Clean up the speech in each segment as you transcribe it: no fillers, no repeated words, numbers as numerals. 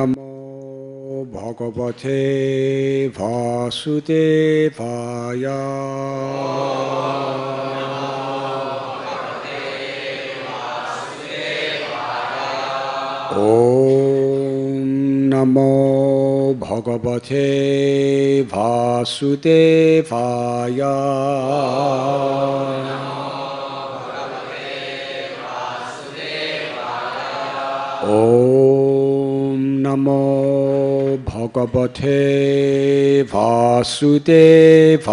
Namo Bhagavate Vasudevaya. Om Namo Bhagavate Vasudevaya. Om Namo Bhagavate Vasudevaya.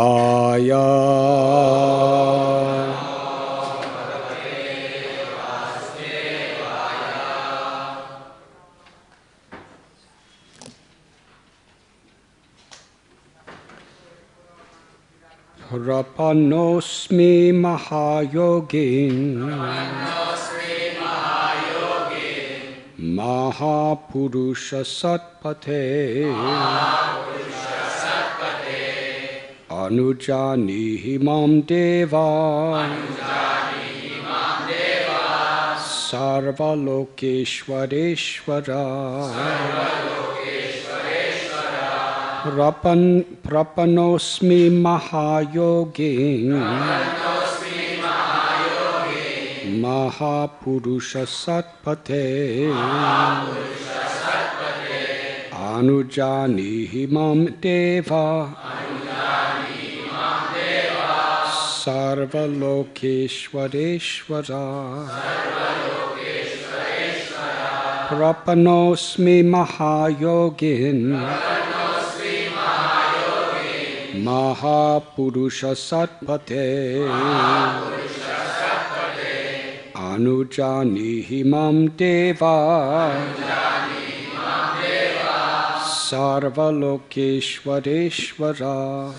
Prapanosmi Mahayogin Mahapurusha Satpate Anujani Himam Deva Sarvalokeshwareshwara Prapanosmi Mahayogin Mahapurusha Satpate Anujani Himam Deva Sarvalokeshwareshwara Prapanosmi Mahayogin Mahapurusha Satpate Anujani Himam Deva Sarvalokeshwareshwara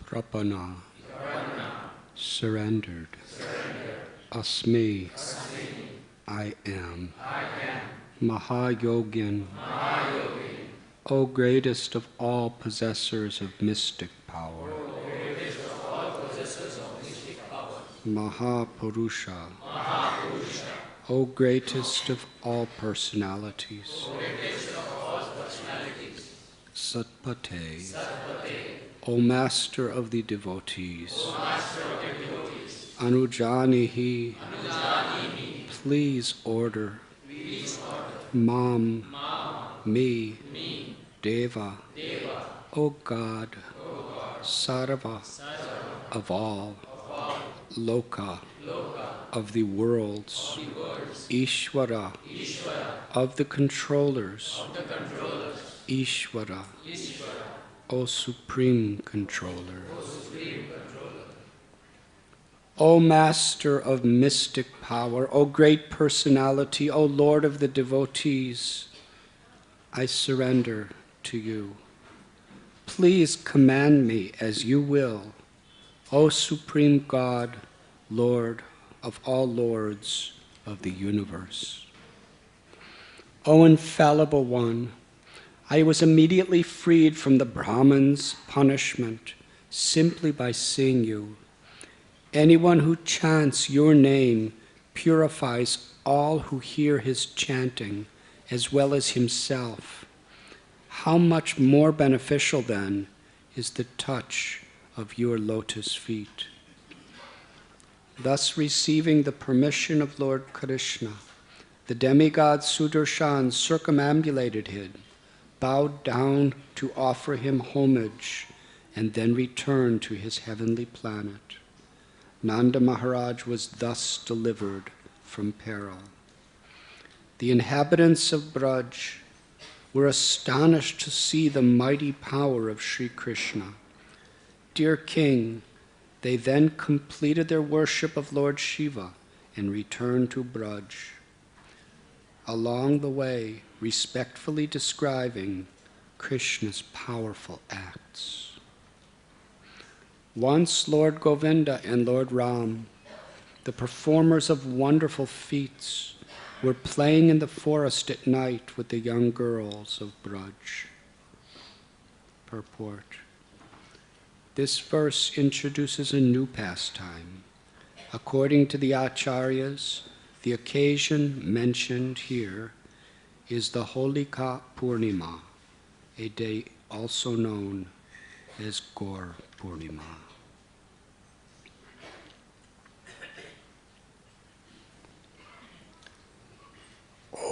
Prapana, surrendered. Asmi, I am. Mahayogin, O greatest of all possessors of mystic power. Mahapurusha, O greatest of all personalities. Satpate, O master of the devotees. Anujanihi, please order. Mam, me, Deva, O God, Sarva, of all, Loka, of the worlds, Ishvara, of the controllers, Ishvara, O Supreme Controller. O Master of mystic power, O Great Personality, O Lord of the devotees, I surrender to you. Please command me as you will, O Supreme God, Lord of all lords of the universe. O Infallible One, I was immediately freed from the Brahman's punishment simply by seeing you. Anyone who chants your name purifies all who hear his chanting, as well as himself. How much more beneficial, then, is the touch of your lotus feet? Thus, receiving the permission of Lord Krishna, the demigod Sudarshan circumambulated him, bowed down to offer him homage, and then returned to his heavenly planet. Nanda Maharaj was thus delivered from peril. The inhabitants of Braj were astonished to see the mighty power of Sri Krishna. Dear King, they then completed their worship of Lord Shiva and returned to Braj. Along the way, respectfully describing Krishna's powerful acts. Once Lord Govinda and Lord Ram, the performers of wonderful feats, were playing in the forest at night with the young girls of Braj. Purport. This verse introduces a new pastime. According to the Acharyas, the occasion mentioned here is the Holika Purnima, a day also known as Gaur Purnima.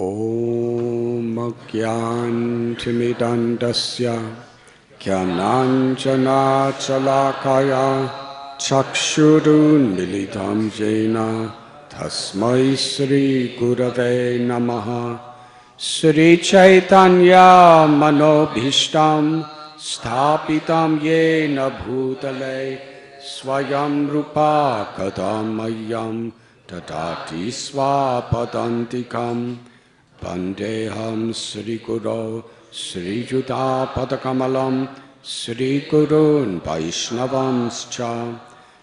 Om Gyantimidandasya Gyananjana Chalakaya Chakshurun Militam Jena Tasmai Sri Gurave Namaha Sri Chaitanya Manobhishtam Sthapitam Yena Bhutale Swayam Rupa Kadamayam Tadati Swapadantikam Vandeham Sri Guru Sri Juta Padakamalam Sri Gurun Vaishnavamscha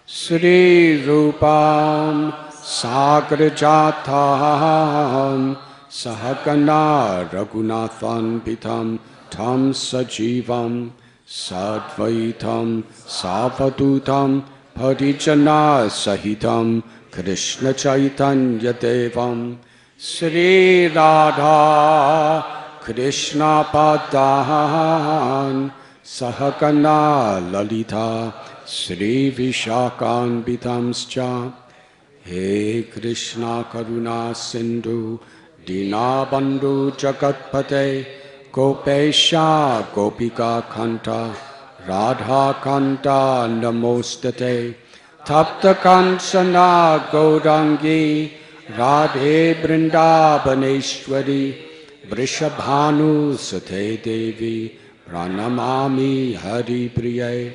Sri Rupam Sagrajatam Sahagana Raghunathan Pitam Tam Sajivam Sadvaitam Savadutam Parijana Sahitam Krishna Chaitanya Devam Sri Radha Krishna Padan Sahagana Lalita Sri Vishakan Bitamscha He Krishna Karuna Sindhu Dinabandhu Jagatpate Gopesha Gopika Kanta Radha Kanta Namostate Tapta Kansana Gaudangi Radhe Vrindavaneshwari Vrishabhanu Sate Devi Pranamami Hari Priye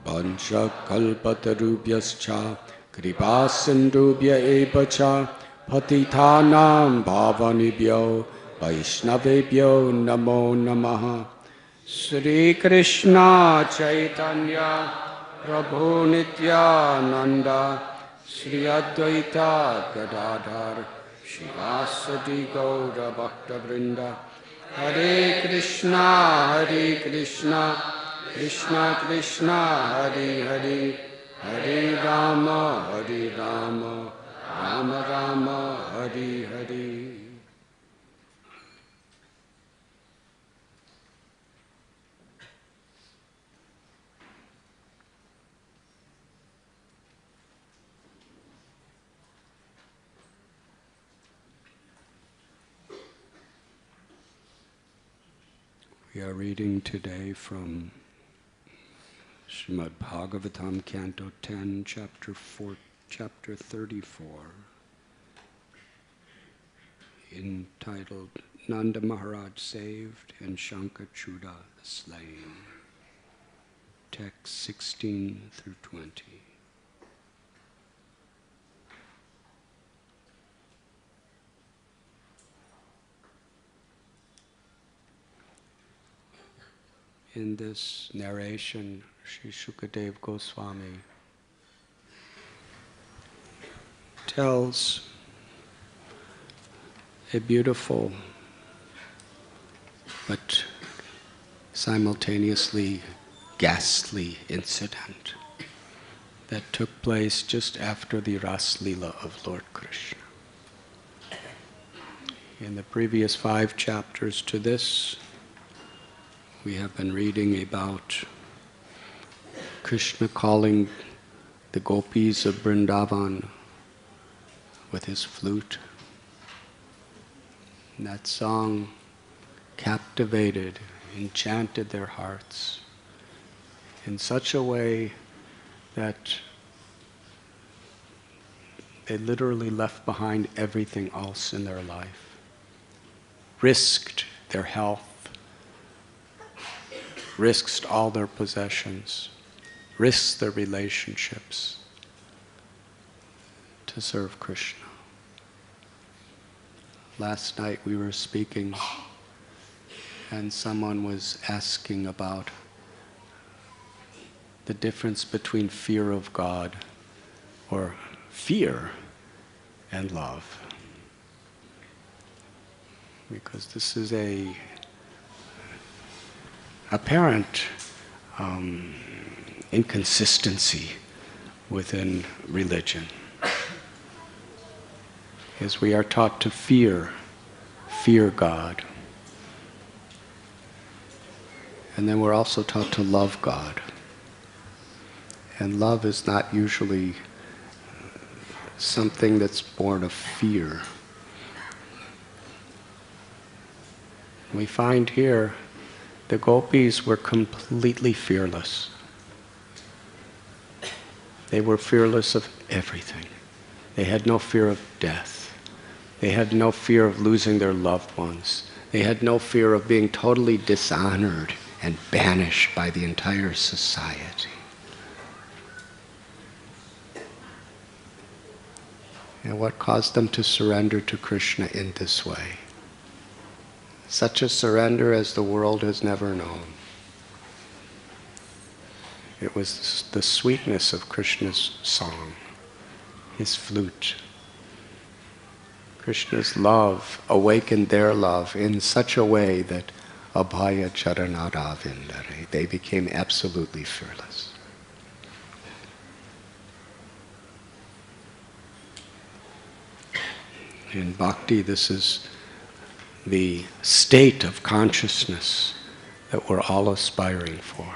Vancha Kalpatarubhyascha Kripa Sindhubhya Evacha Patithanam Bhavanibhyo Vaishnavebhyo Namo Namaha Sri Krishna Chaitanya Prabhu Nityananda Sri Advaita Gadadhar Shivasati Gaura Bhakta Vrinda Hare Krishna Krishna Krishna Hare Hare Hare Rama Rama Rama Hare Hare. We are reading today from Srimad Bhagavatam, Canto 10, Chapter 34. entitled Nanda Maharaj Saved and Shankachuda Slain, text 16 through 20. In this narration, Sri Shukadev Goswami tells a beautiful but simultaneously ghastly incident that took place just after the Ras Leela of Lord Krishna. In the previous 5 chapters to this, we have been reading about Krishna calling the gopis of Vrindavan with his flute. And that song captivated, enchanted their hearts in such a way that they literally left behind everything else in their life, risked their health, risked all their possessions, risked their relationships to serve Krishna. Last night we were speaking and someone was asking about the difference between fear of God, or fear, and love. Because this is a apparent inconsistency within religion. As we are taught to fear God. And then we're also taught to love God. And love is not usually something that's born of fear. We find here the gopis were completely fearless. They were fearless of everything. They had no fear of death. They had no fear of losing their loved ones. They had no fear of being totally dishonored and banished by the entire society. And what caused them to surrender to Krishna in this way? Such a surrender as the world has never known. It was the sweetness of Krishna's song, his flute. Krishna's love awakened their love in such a way that Abhaya Charanada Vindare, they became absolutely fearless. In bhakti, this is the state of consciousness that we're all aspiring for,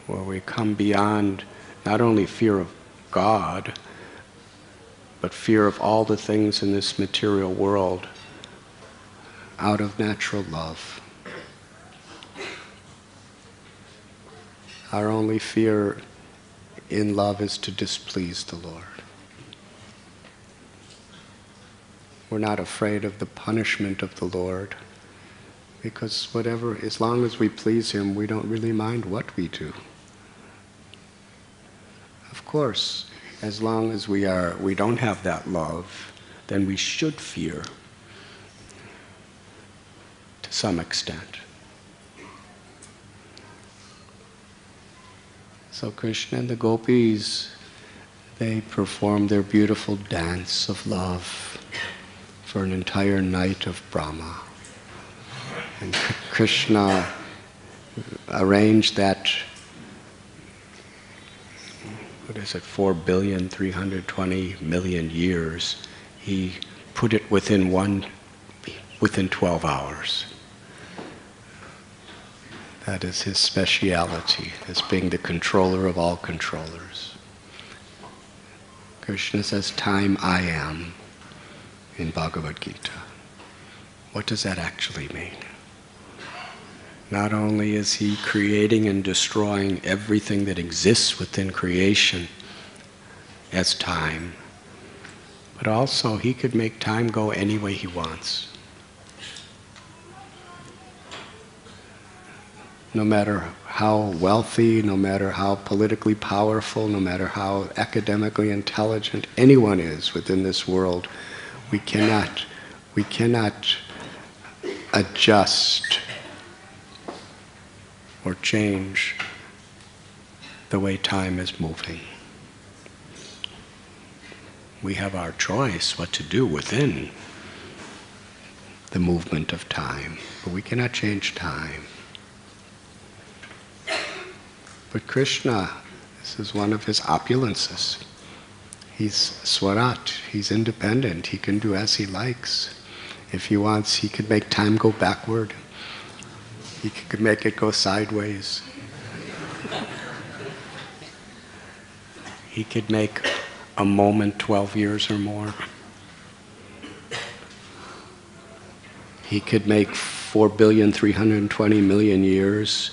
where we come beyond not only fear of God, but fear of all the things in this material world out of natural love. Our only fear in love is to displease the Lord. We're not afraid of the punishment of the Lord, because whatever, as long as we please Him, we don't really mind what we do. Of course, as long as we don't have that love, then we should fear to some extent. So Krishna and the gopis, they performed their beautiful dance of love for an entire night of Brahma. And Krishna arranged that, 4,320,000,000 years. He put it within 12 hours. That is his speciality, as being the controller of all controllers. Krishna says, "Time I am," in Bhagavad Gita. What does that actually mean? Not only is he creating and destroying everything that exists within creation as time, But also, he could make time go any way he wants. No matter how wealthy, no matter how politically powerful, no matter how academically intelligent anyone is within this world, we cannot adjust or change the way time is moving. We have our choice what to do within the movement of time, but we cannot change time. But Krishna, this is one of his opulences. He's Swarat, he's independent, he can do as he likes. If he wants, he could make time go backward. He could make it go sideways. He could make a moment 12 years or more. He could make 4,320,000,000 years.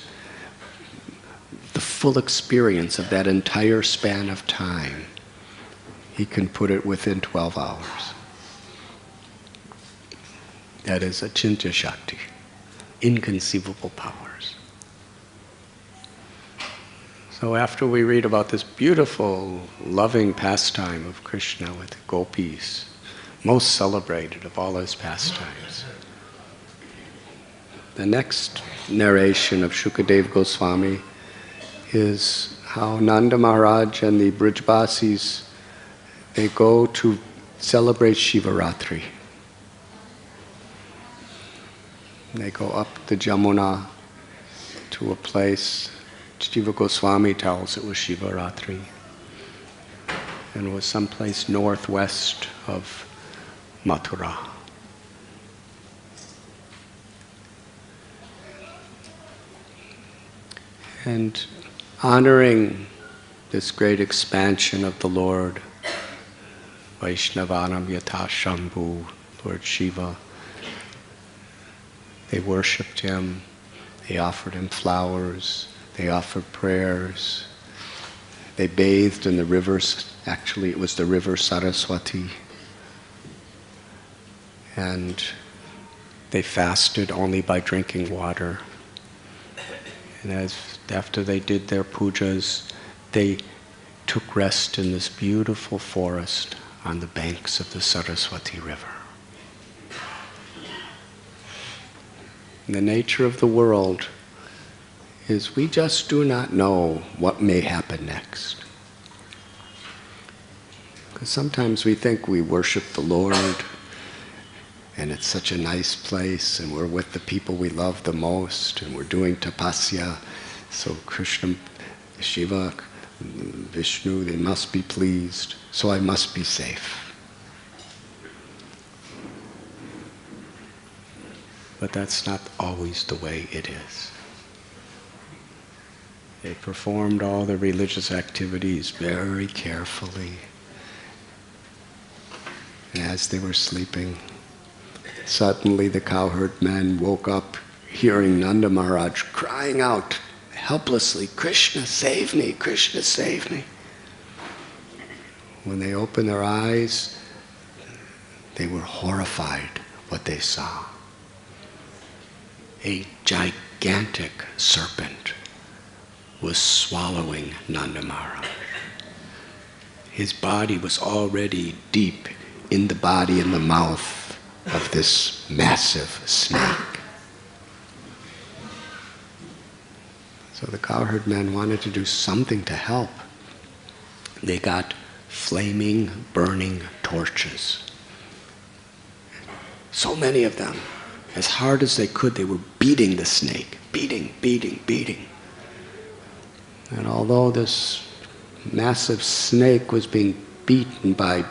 The full experience of that entire span of time, he can put it within 12 hours. That is Achintya Shakti, inconceivable powers. So after we read about this beautiful, loving pastime of Krishna with the gopis, most celebrated of all his pastimes, the next narration of Shukadeva Goswami is how Nanda Maharaj and the Brijbasis, they go to celebrate Shivaratri. They go up the Jamuna to a place, Jiva Goswami tells it was Shivaratri, and it was someplace northwest of Mathura. And honoring this great expansion of the Lord, Vaishnavanam Yatha Shambhu, Lord Shiva, they worshipped him, they offered him flowers, they offered prayers, they bathed in the rivers, actually it was the river Saraswati, and they fasted only by drinking water. And after they did their pujas, they took rest in this beautiful forest on the banks of the Saraswati River. And the nature of the world is we just do not know what may happen next. Because sometimes we think we worship the Lord and it's such a nice place and we're with the people we love the most and we're doing tapasya, so Krishna, Shiva, Vishnu, they must be pleased, so I must be safe. But that's not always the way it is. They performed all the religious activities very carefully. And as they were sleeping, suddenly the cowherd men woke up hearing Nanda Maharaj crying out helplessly, "Krishna, save me! Krishna, save me!" When they opened their eyes, they were horrified what they saw. A gigantic serpent was swallowing Nanda Maharaj. His body was already deep in the body and the mouth of this massive snake. So the cowherd men wanted to do something to help. They got flaming, burning torches. So many of them. As hard as they could, they were beating the snake. Beating. And although this massive snake was being beaten by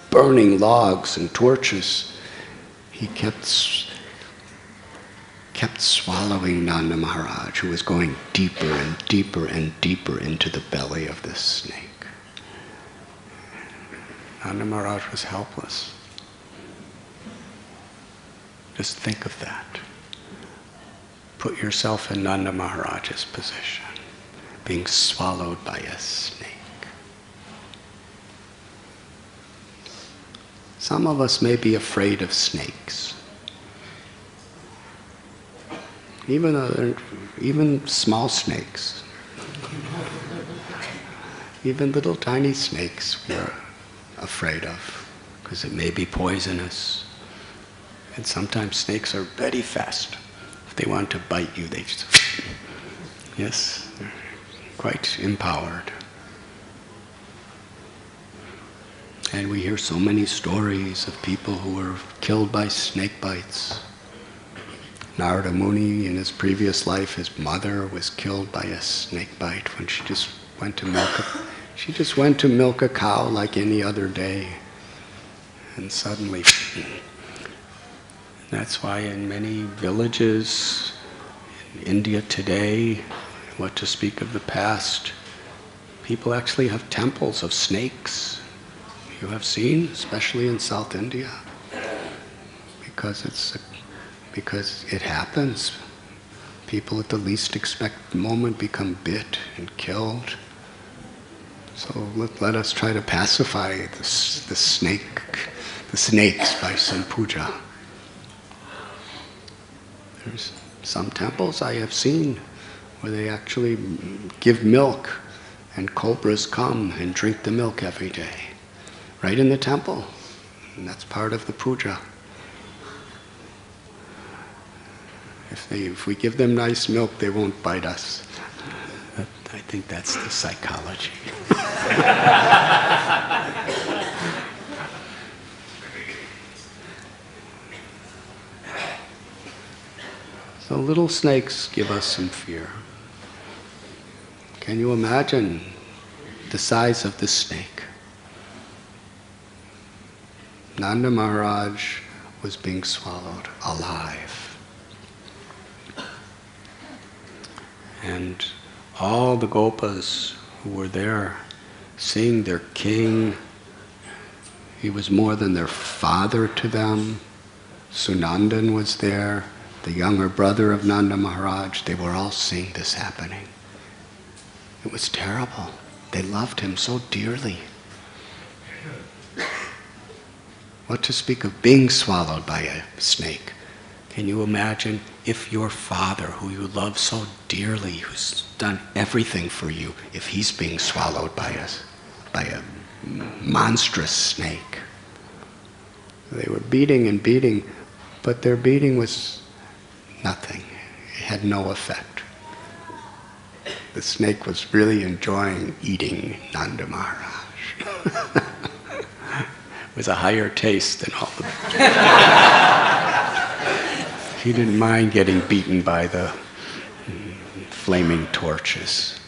burning logs and torches, he kept swallowing Nanda Maharaj, who was going deeper and deeper and deeper into the belly of this snake. Nanda Maharaj was helpless. Just think of that. Put yourself in Nanda Maharaj's position, being swallowed by a snake. Some of us may be afraid of snakes. Even small snakes. Even little tiny snakes we're afraid of, because it may be poisonous. And sometimes snakes are very fast. If they want to bite you, they just... Yes, they're quite empowered. And we hear so many stories of people who were killed by snake bites. Narada Muni, in his previous life, his mother was killed by a snake bite when she just went to milk a cow like any other day. And suddenly, that's why in many villages in India today, what to speak of the past, people actually have temples of snakes. You have seen, especially in South India, because it happens. People at the least expected moment become bit and killed. So let us try to pacify the snakes by some puja. There's some temples I have seen where they actually give milk, and cobras come and drink the milk every day. Right in the temple, and that's part of the puja. If we give them nice milk, they won't bite us. I think that's the psychology. So little snakes give us some fear. Can you imagine the size of this snake? Nanda Maharaj was being swallowed alive. And all the gopas who were there, seeing their king, he was more than their father to them. Sunandan was there, the younger brother of Nanda Maharaj. They were all seeing this happening. It was terrible. They loved him so dearly. What to speak of being swallowed by a snake? Can you imagine if your father, who you love so dearly, who's done everything for you, if he's being swallowed by a monstrous snake? They were beating and beating, but their beating was nothing. It had no effect. The snake was really enjoying eating Nanda Maharaj. It was a higher taste than all the... He didn't mind getting beaten by the flaming torches.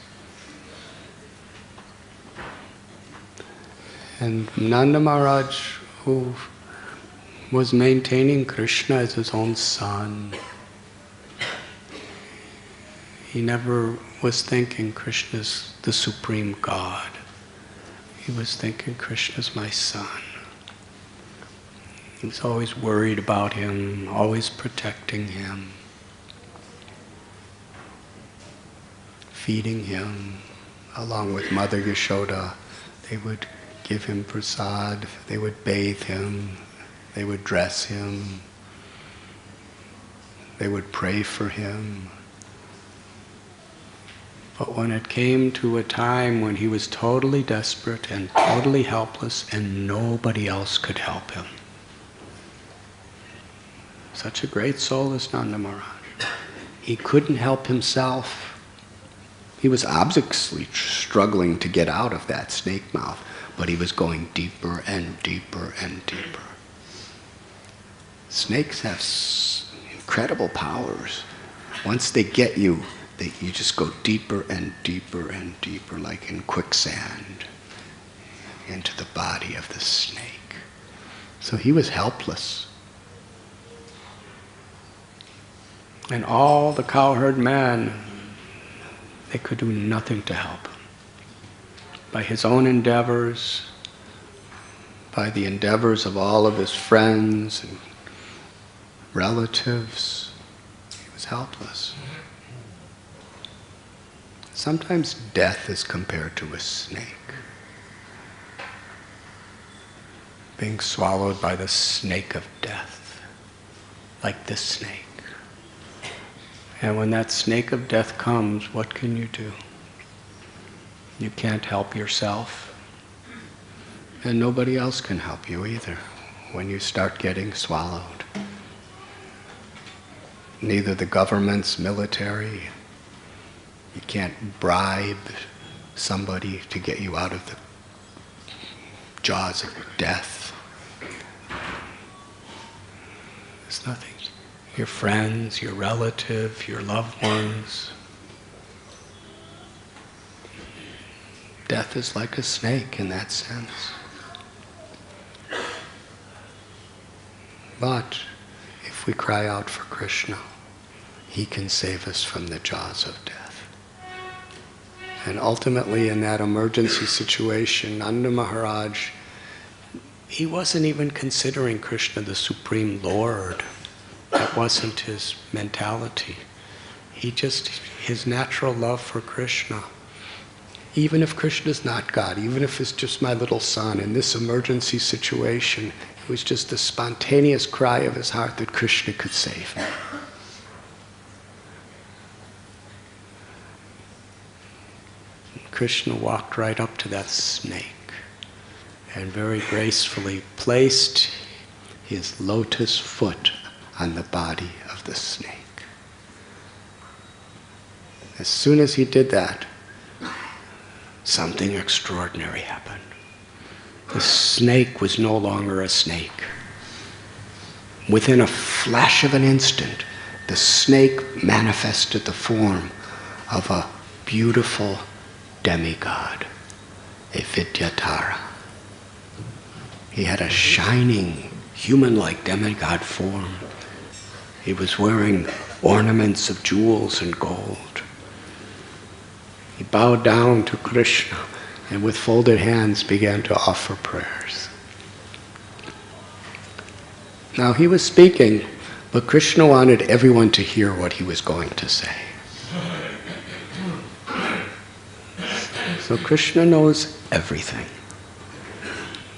And Nanda Maharaj, who was maintaining Krishna as his own son, he never was thinking Krishna's the supreme God. He was thinking Krishna's my son. He was always worried about him, always protecting him, feeding him. Along with Mother Yashoda, they would give him prasad, they would bathe him, they would dress him, they would pray for him. But when it came to a time when he was totally desperate and totally helpless and nobody else could help him, such a great soul as Nanda Maharaj, he couldn't help himself. He was obviously struggling to get out of that snake mouth, but he was going deeper and deeper and deeper. Snakes have incredible powers. Once they get you, you just go deeper and deeper and deeper, like in quicksand, into the body of the snake. So he was helpless. And all the cowherd men, they could do nothing to help him. By his own endeavors, by the endeavors of all of his friends and relatives, he was helpless. Sometimes death is compared to a snake. being swallowed by the snake of death, like this snake. And when that snake of death comes, what can you do? You can't help yourself, and nobody else can help you either when you start getting swallowed. Neither the government's military, you can't bribe somebody to get you out of the jaws of death. There's nothing. Your friends, your relatives, your loved ones. Death is like a snake in that sense. But if we cry out for Krishna, he can save us from the jaws of death. And ultimately in that emergency situation, Nanda Maharaj, he wasn't even considering Krishna the Supreme Lord. That wasn't his mentality. His natural love for Krishna. Even if Krishna's not God, even if it's just my little son, in this emergency situation, it was just the spontaneous cry of his heart that Krishna could save me. And Krishna walked right up to that snake and very gracefully placed his lotus foot on the body of the snake. As soon as he did that, something extraordinary happened. The snake was no longer a snake. Within a flash of an instant, the snake manifested the form of a beautiful demigod, a Vidyadhara. He had a shining, human-like demigod form. He was wearing ornaments of jewels and gold. He bowed down to Krishna and with folded hands began to offer prayers. Now he was speaking, but Krishna wanted everyone to hear what he was going to say. So Krishna knows everything.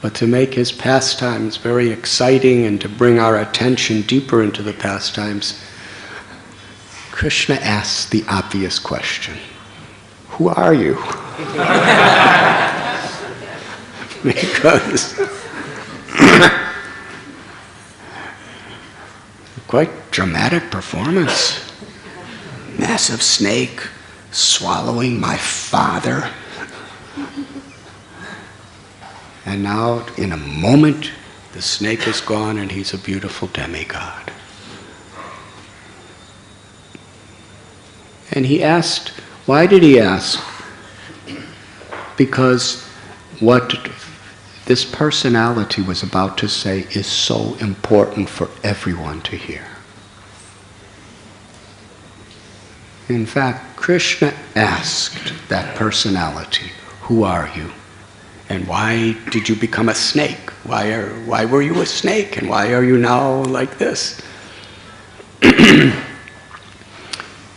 But to make his pastimes very exciting and to bring our attention deeper into the pastimes, Krishna asks the obvious question. Who are you? Because quite dramatic performance. Massive snake swallowing my father. And now, in a moment, the snake is gone and he's a beautiful demigod. And he asked, why did he ask? Because what this personality was about to say is so important for everyone to hear. In fact, Krishna asked that personality, who are you? And why did you become a snake? Why were you a snake? And why are you now like this?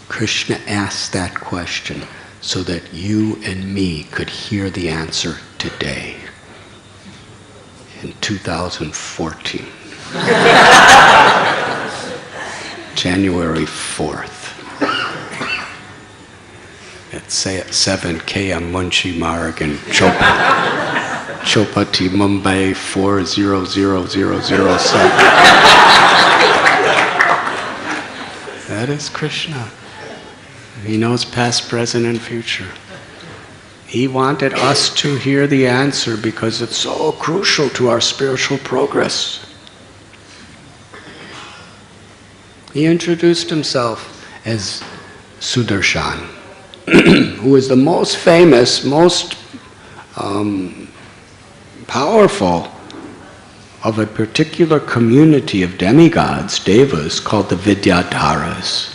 Krishna asked that question so that you and me could hear the answer today, in 2014. January 4th. At 7 km Munshi Marg in Chowpatty, Bombay 400007. That is Krishna. He knows past, present, and future. He wanted us to hear the answer because it's so crucial to our spiritual progress. He introduced himself as Sudarshan, who is the most famous, most powerful of a particular community of demigods, devas, called the Vidyadharas.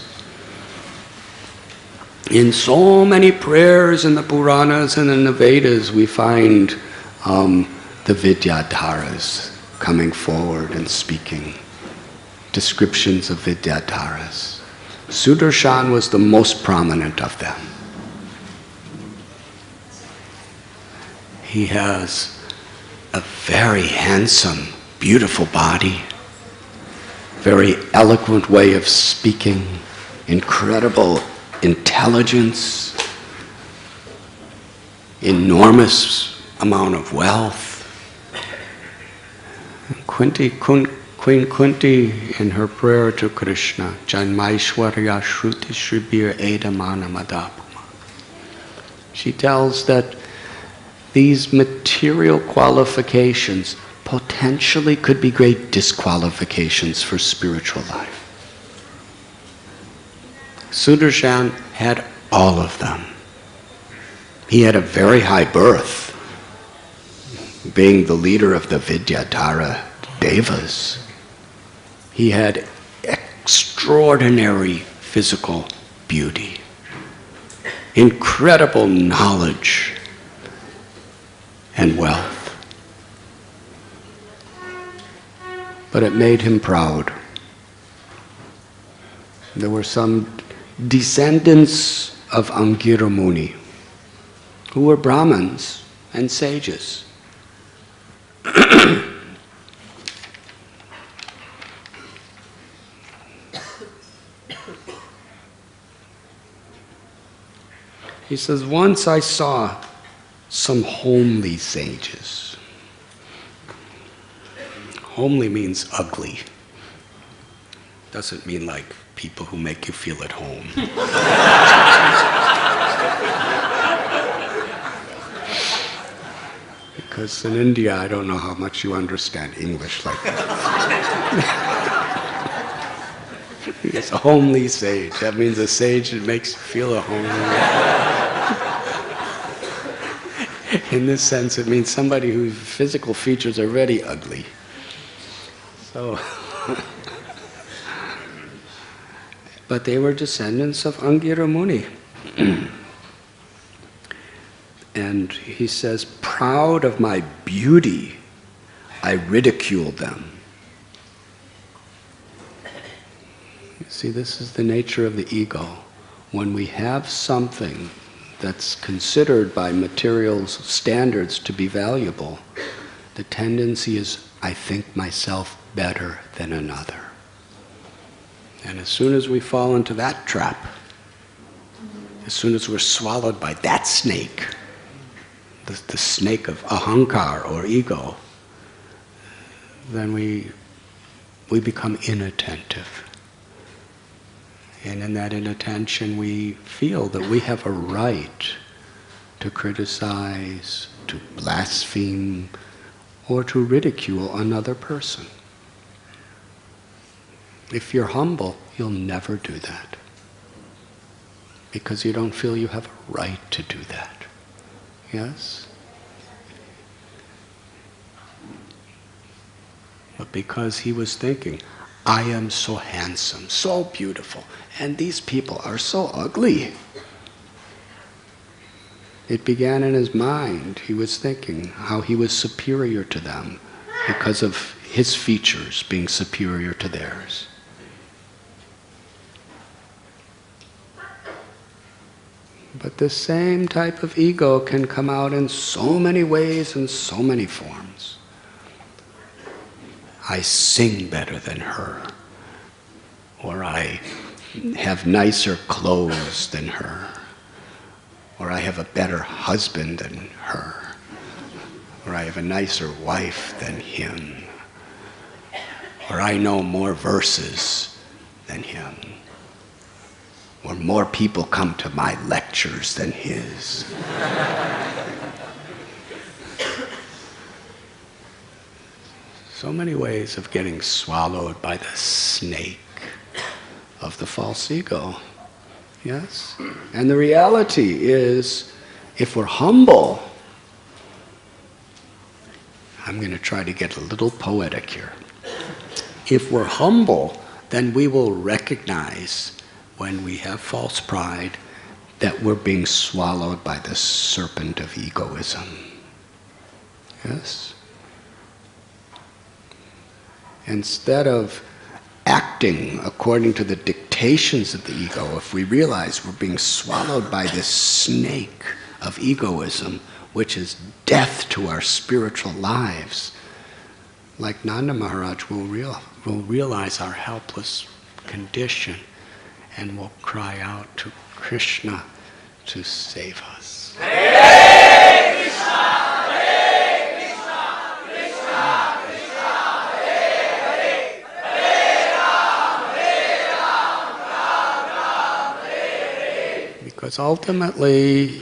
In so many prayers in the Puranas and in the Vedas, we find the Vidyadharas coming forward and speaking. Descriptions of Vidyadharas. Sudarshan was the most prominent of them. He has a very handsome, beautiful body, very eloquent way of speaking, incredible intelligence, enormous amount of wealth. Queen Kunti, in her prayer to Krishna, Janmaishwarya Shruti Shribir Edamana Madapuma, she tells that these material qualifications potentially could be great disqualifications for spiritual life. Sudarshan had all of them. He had a very high birth, being the leader of the Vidyadhara Devas. He had extraordinary physical beauty, incredible knowledge and wealth. But it made him proud. There were some descendants of Angira Muni who were Brahmins and sages. He says, once I saw some homely sages. Homely means ugly. Doesn't mean like people who make you feel at home. Because in India, I don't know how much you understand English like that. It's a homely sage. That means a sage that makes you feel at home. In this sense, it means somebody whose physical features are already ugly. So, but they were descendants of Angira Muni. And he says, proud of my beauty, I ridiculed them. You see, this is the nature of the ego. When we have something that's considered by material standards to be valuable, the tendency is, I think myself better than another. And as soon as we fall into that trap, as soon as we're swallowed by that snake, the snake of ahankar or ego, then we become inattentive. And in that inattention, we feel that we have a right to criticize, to blaspheme, or to ridicule another person. If you're humble, you'll never do that, because you don't feel you have a right to do that. Yes? But because he was thinking, I am so handsome, so beautiful, and these people are so ugly. It began in his mind. He was thinking how he was superior to them because of his features being superior to theirs. But this same type of ego can come out in so many ways and so many forms. I sing better than her, or I have nicer clothes than her, or I have a better husband than her, or I have a nicer wife than him, or I know more verses than him, or more people come to my lectures than his. So many ways of getting swallowed by the snake of the false ego. Yes? And the reality is, if we're humble, I'm going to try to get a little poetic here. If we're humble, then we will recognize when we have false pride that we're being swallowed by the serpent of egoism. Yes? Instead of acting according to the dictations of the ego, if we realize we're being swallowed by this snake of egoism, which is death to our spiritual lives, like Nanda Maharaj will realize our helpless condition and will cry out to Krishna to save us. Hare Krishna, Hare Krishna, Krishna Krishna, Hare Hare, Hare Ram, Ram Ram, Hare Hare. Because ultimately,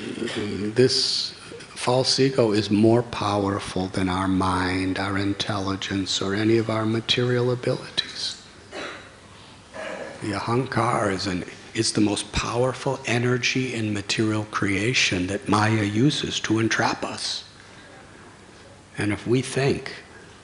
this false ego is more powerful than our mind, our intelligence, or any of our material abilities. The ahankar is the most powerful energy in material creation that Maya uses to entrap us. And if we think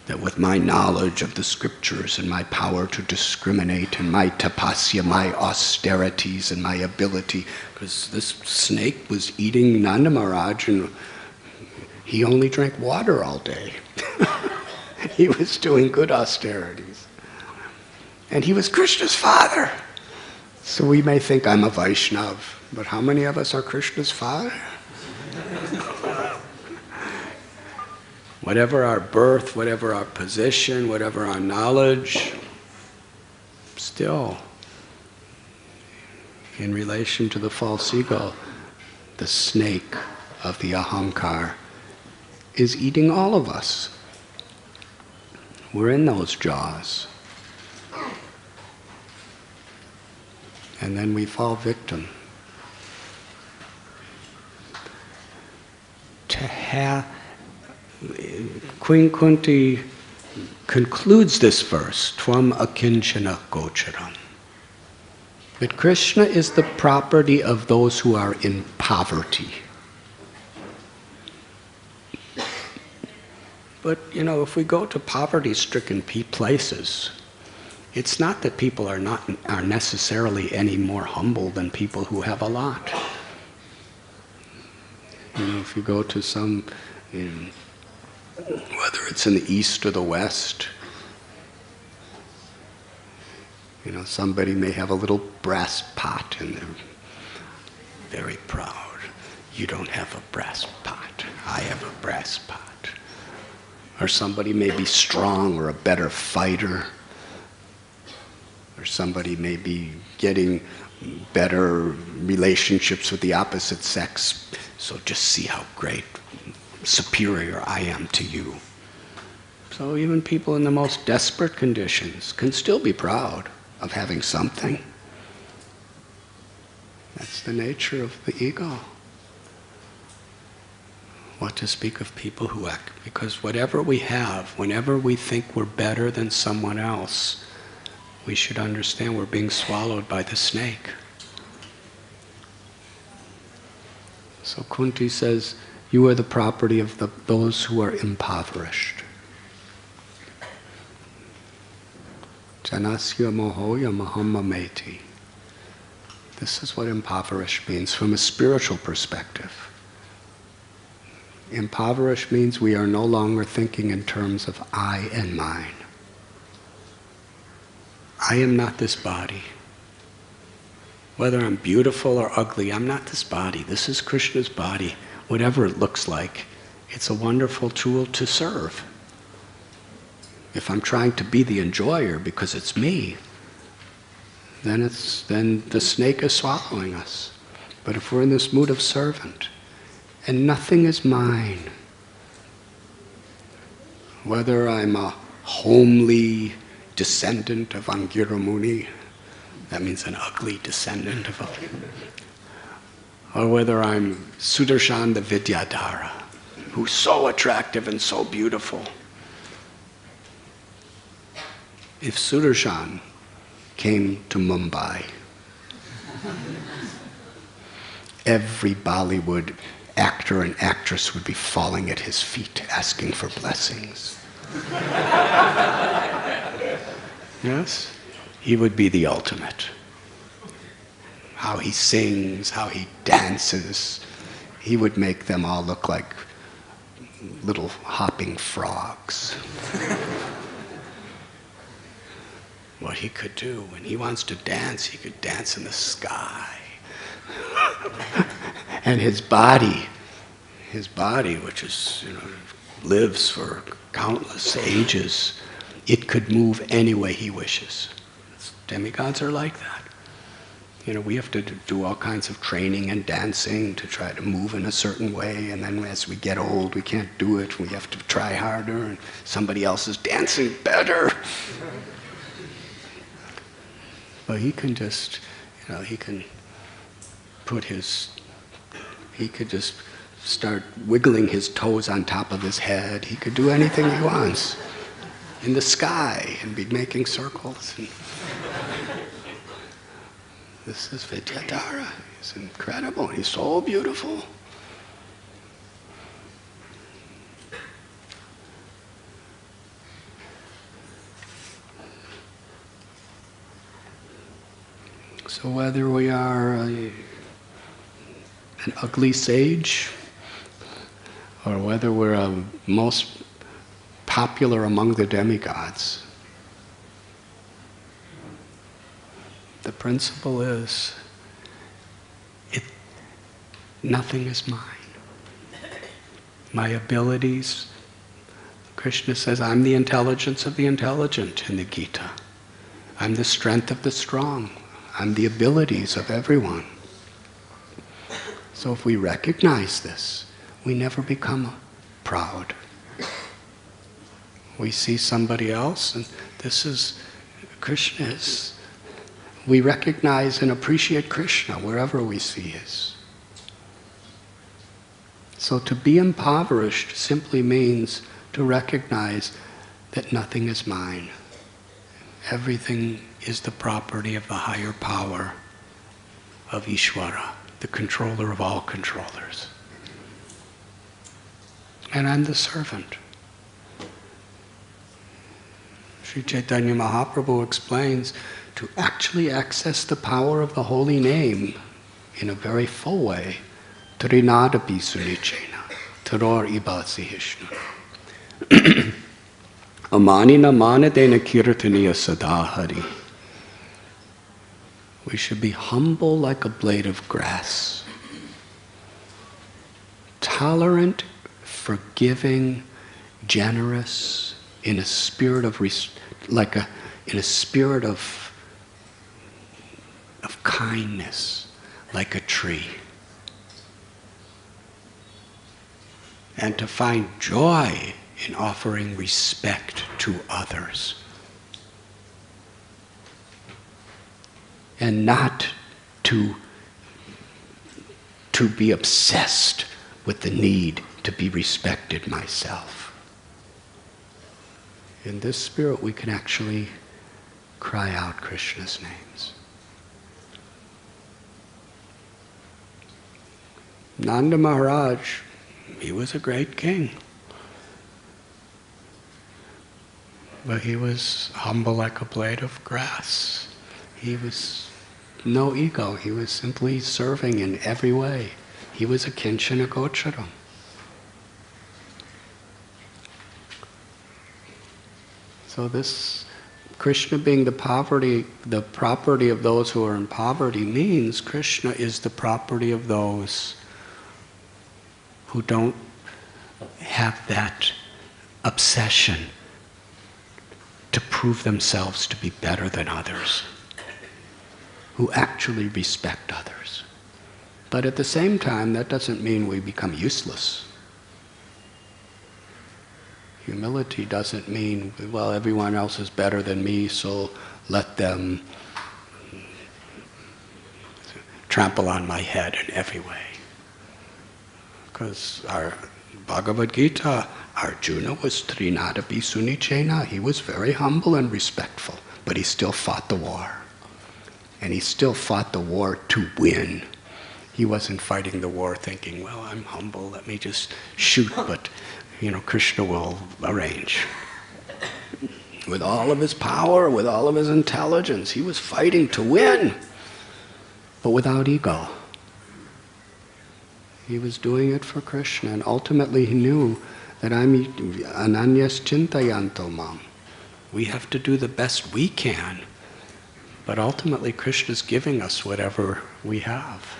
that with my knowledge of the scriptures and my power to discriminate and my tapasya, my austerities and my ability, because this snake was eating Nanda Maharaj and he only drank water all day. He was doing good austerities. And he was Krishna's father. So we may think I'm a Vaishnava, but how many of us are Krishna's father? Whatever our birth, whatever our position, whatever our knowledge, still, in relation to the false ego, the snake of the ahankar is eating all of us. We're in those jaws. And then we fall victim. Queen Kunti concludes this verse, Tvam akinchana gocharam. That Krishna is the property of those who are in poverty. But, if we go to poverty-stricken places, it's not that people are necessarily any more humble than people who have a lot. If you go to some, whether it's in the East or the West, somebody may have a little brass pot and they're very proud. You don't have a brass pot. I have a brass pot. Or somebody may be strong or a better fighter. Or somebody may be getting better relationships with the opposite sex. So just see how great, superior I am to you. So even people in the most desperate conditions can still be proud of having something. That's the nature of the ego. What to speak of people who act, because whatever we have, whenever we think we're better than someone else, we should understand we're being swallowed by the snake. So Kunti says, you are the property of those who are impoverished. Janasya mohoya mahammameti. This is what impoverished means from a spiritual perspective. Impoverished means we are no longer thinking in terms of I and mine. I am not this body. Whether I'm beautiful or ugly, I'm not this body. This is Krishna's body. Whatever it looks like, it's a wonderful tool to serve. If I'm trying to be the enjoyer because it's me, then the snake is swallowing us. But if we're in this mood of servant, and nothing is mine, whether I'm a homely descendant of Angira Muni, that means an ugly descendant of or whether I'm Sudarshan the Vidyadhara, who's so attractive and so beautiful. If Sudarshan came to Mumbai, every Bollywood actor and actress would be falling at his feet asking for blessings. Yes? He would be the ultimate. How he sings, how he dances, he would make them all look like little hopping frogs. What he could do, when he wants to dance, he could dance in the sky. And his body his body, which is, lives for countless ages, it could move any way he wishes. Demigods are like that. We have to do all kinds of training and dancing to try to move in a certain way, and then as we get old, we can't do it. We have to try harder, and somebody else is dancing better. But he can just, he can he could just start wiggling his toes on top of his head. He could do anything he wants in the sky and be making circles. This is Vidyadhara. He's incredible. He's so beautiful. So whether we are an ugly sage, or whether we're most popular among the demigods, the principle is, nothing is mine. My abilities, Krishna says, I'm the intelligence of the intelligent in the Gita. I'm the strength of the strong. I'm the abilities of everyone. So if we recognize this, we never become proud. We see somebody else, and this is Krishna's. We recognize and appreciate Krishna wherever we see His. So to be impoverished simply means to recognize that nothing is mine. Everything is the property of the higher power of Ishvara, the controller of all controllers. And I'm the servant. Sri Chaitanya Mahaprabhu explains, to actually access the power of the holy name in a very full way, Trinadapi Sunichena, Taror Ibasi Hishnu. Amanina Manadena Kirtaniya Sadahari. We should be humble like a blade of grass, tolerant, forgiving, generous, in a spirit of kindness, like a tree. And to find joy in offering respect to others. And not to be obsessed with the need to be respected myself. In this spirit we can actually cry out Krishna's names. Nanda Maharaj, he was a great king. But he was humble like a blade of grass. He was no ego. He was simply serving in every way. He was a Kinchana Gocharam. So this Krishna being the property of those who are in poverty means Krishna is the property of those who don't have that obsession to prove themselves to be better than others, who actually respect others. But at the same time, that doesn't mean we become useless. Humility doesn't mean, well, everyone else is better than me, so let them trample on my head in every way. Because our Bhagavad Gita, Arjuna was Trinadapi Sunichena. He was very humble and respectful, but he still fought the war. And he still fought the war to win. He wasn't fighting the war thinking, well, I'm humble, let me just shoot, but Krishna will arrange. With all of his power, with all of his intelligence, he was fighting to win, but without ego. He was doing it for Krishna, and ultimately he knew that I'm ananyas chintayanto mam. We have to do the best we can, but ultimately Krishna's giving us whatever we have.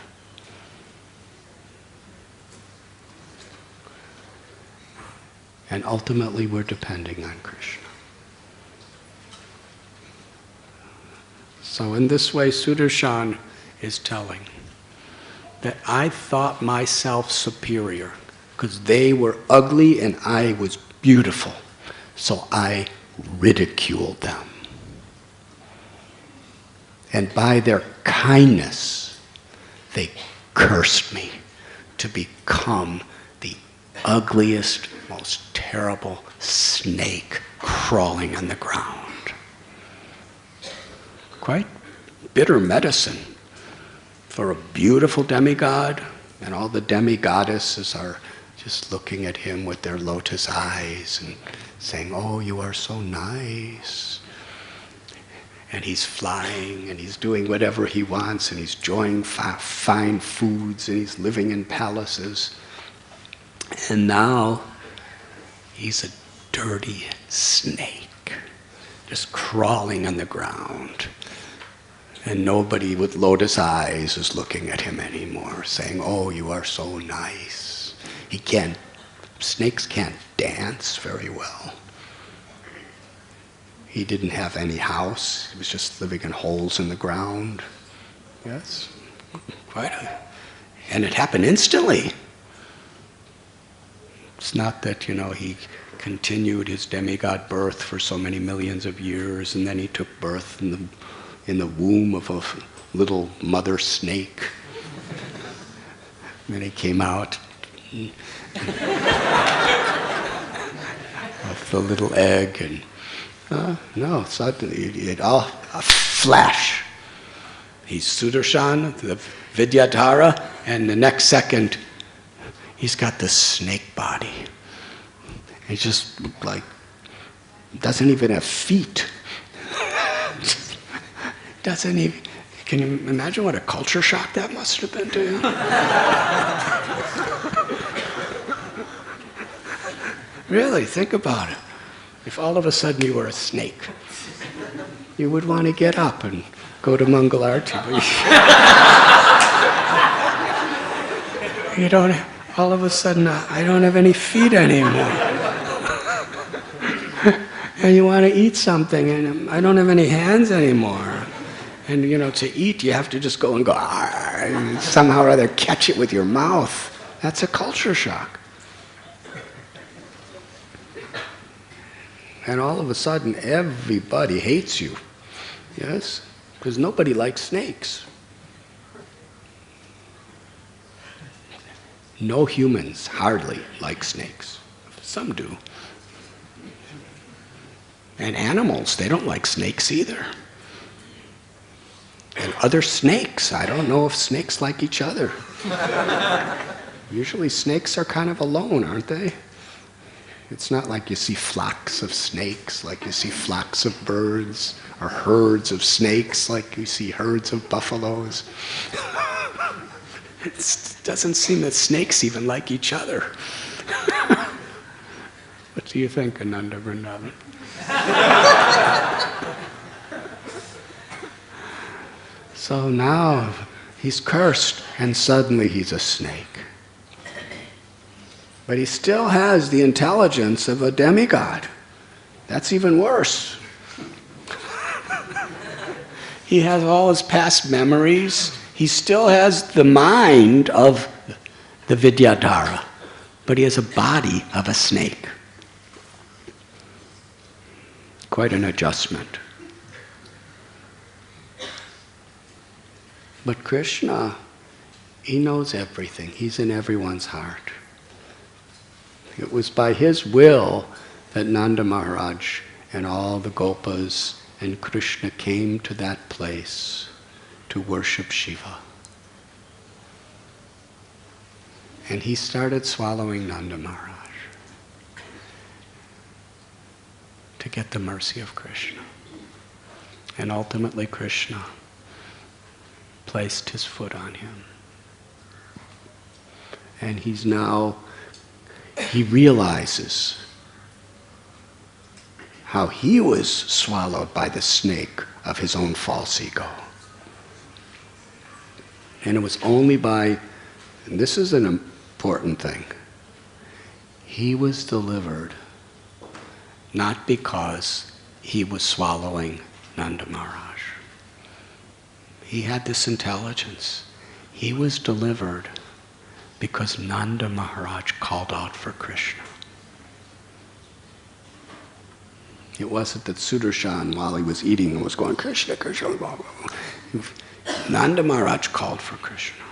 And ultimately we're depending on Krishna. So in this way, Sudarshan is telling that I thought myself superior because they were ugly and I was beautiful. So I ridiculed them. And by their kindness, they cursed me to become the ugliest, most terrible snake crawling on the ground. Quite bitter medicine for a beautiful demigod, and all the demigoddesses are just looking at him with their lotus eyes and saying, "Oh, you are so nice." And he's flying, and he's doing whatever he wants, and he's enjoying fine foods, and he's living in palaces. And now he's a dirty snake, just crawling on the ground. And nobody with lotus eyes is looking at him anymore, saying, "Oh, you are so nice." Snakes can't dance very well. He didn't have any house. He was just living in holes in the ground. Yes, and it happened instantly. It's not that, he continued his demigod birth for so many millions of years, and then he took birth in the womb of a little mother snake. And then he came out of the little egg, and no, suddenly it all a flash. He's Sudarshan, the Vidyadhara, and the next second he's got the snake body. He's just like, doesn't even have feet. Doesn't even, can you imagine what a culture shock that must have been to you? Really, think about it. If all of a sudden you were a snake, you would want to get up and go to Mangalarti. You don't, all of a sudden, I don't have any feet anymore. And you want to eat something, and I don't have any hands anymore. And to eat, you have to just go and go, and somehow or other catch it with your mouth. That's a culture shock. And all of a sudden, everybody hates you. Yes? Because nobody likes snakes. No humans hardly like snakes. Some do. And animals, they don't like snakes either. And other snakes, I don't know if snakes like each other. Usually snakes are kind of alone, aren't they? It's not like you see flocks of snakes, like you see flocks of birds, or herds of snakes, like you see herds of buffaloes. It doesn't seem that snakes even like each other. What do you think, Ananda Vrindavan? So now he's cursed, and suddenly he's a snake. But he still has the intelligence of a demigod. That's even worse. He has all his past memories. He still has the mind of the Vidyadhara, but he has a body of a snake. Quite an adjustment. But Krishna, he knows everything. He's in everyone's heart. It was by his will that Nanda Maharaj and all the Gopas and Krishna came to that place to worship Shiva. And he started swallowing Nanda Maharaj to get the mercy of Krishna. And ultimately Krishna placed his foot on him. And he realizes how he was swallowed by the snake of his own false ego. And it was only by, and this is an important thing, he was delivered not because he was swallowing Nanda Maharaj. He had this intelligence. He was delivered because Nanda Maharaj called out for Krishna. It wasn't that Sudarshan, while he was eating, was going, Krishna, Krishna, blah, blah, blah. Nanda Maharaj called for Krishna.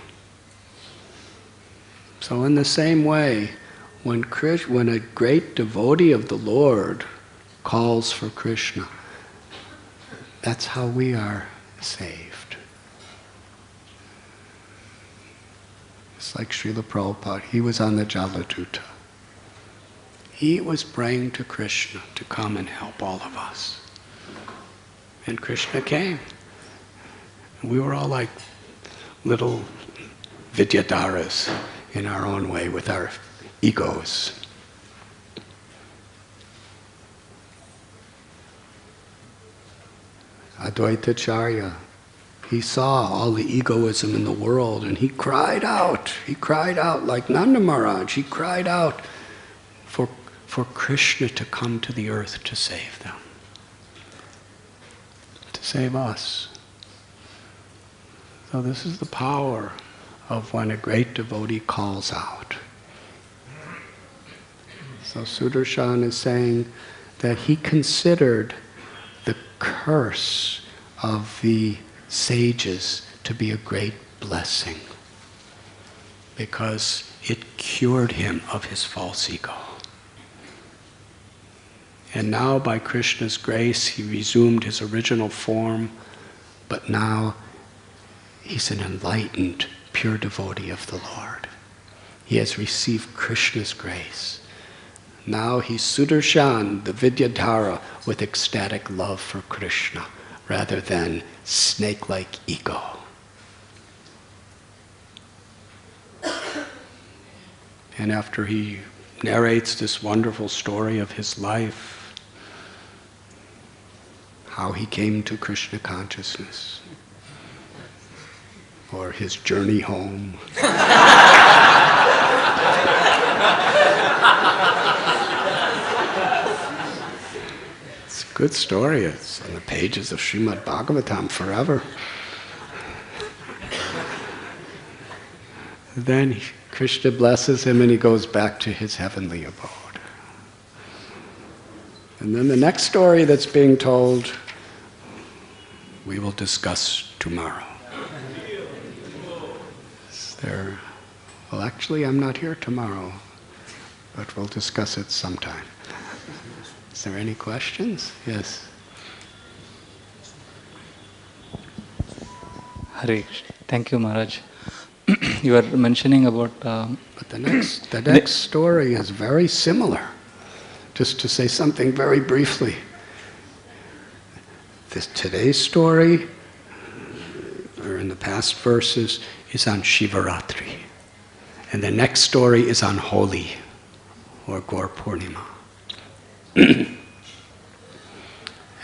So in the same way, when a great devotee of the Lord calls for Krishna, that's how we are saved. It's like Srila Prabhupada. He was on the Jaladuta. He was praying to Krishna to come and help all of us. And Krishna came. We were all like little Vidyadharas in our own way with our egos. Advaitacharya, he saw all the egoism in the world and he cried out. He cried out like Nanda Maharaj. He cried out for Krishna to come to the earth to save them, to save us. So this is the power of when a great devotee calls out. So Sudarshan is saying that he considered the curse of the sages to be a great blessing because it cured him of his false ego. And now by Krishna's grace he resumed his original form, but now he's an enlightened, pure devotee of the Lord. He has received Krishna's grace. Now he's Sudarshan, the Vidyadhara, with ecstatic love for Krishna, rather than snake-like ego. And after he narrates this wonderful story of his life, how he came to Krishna consciousness, or his journey home. It's a good story. It's on the pages of Srimad Bhagavatam forever. Then Krishna blesses him and he goes back to his heavenly abode. And then the next story that's being told, we will discuss tomorrow. Well, actually, I'm not here tomorrow, but we'll discuss it sometime. Is there any questions? Yes. Hare, thank you, Maharaj. You were mentioning about... But the next story is very similar. Just to say something very briefly. Today's story, or in the past verses, is on Shivaratri. And the next story is on Holi, or Gaur Purnima.